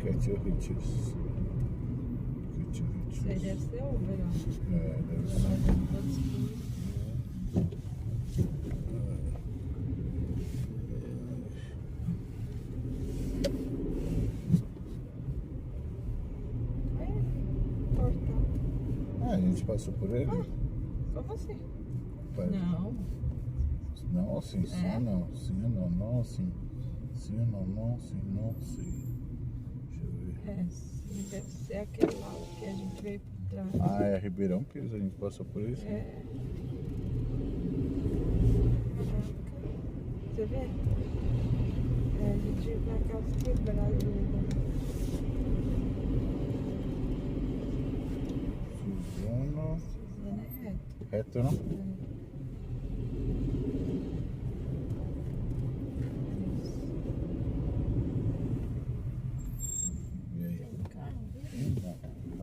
Cattle Riches. Isso aí deve ser Uber, ó. É, deve Tá ser. fazendo todos os cursos. É, portão. Ah, a gente passou por ele? Só você. Pai. Não. Não, sim, sim É? ou não? Sim ou não? Não, sim. Sim ou não? Não, sim, não, sim. Deixa eu ver. É, sim, deve ser aquele lá que a gente veio por trás. Ah, é Ribeirão Pires, a gente passou por isso? É. Caraca. Você vê? É, a gente vai na casa quebrada. Suzano. Suzana é reto. Reto, não? É.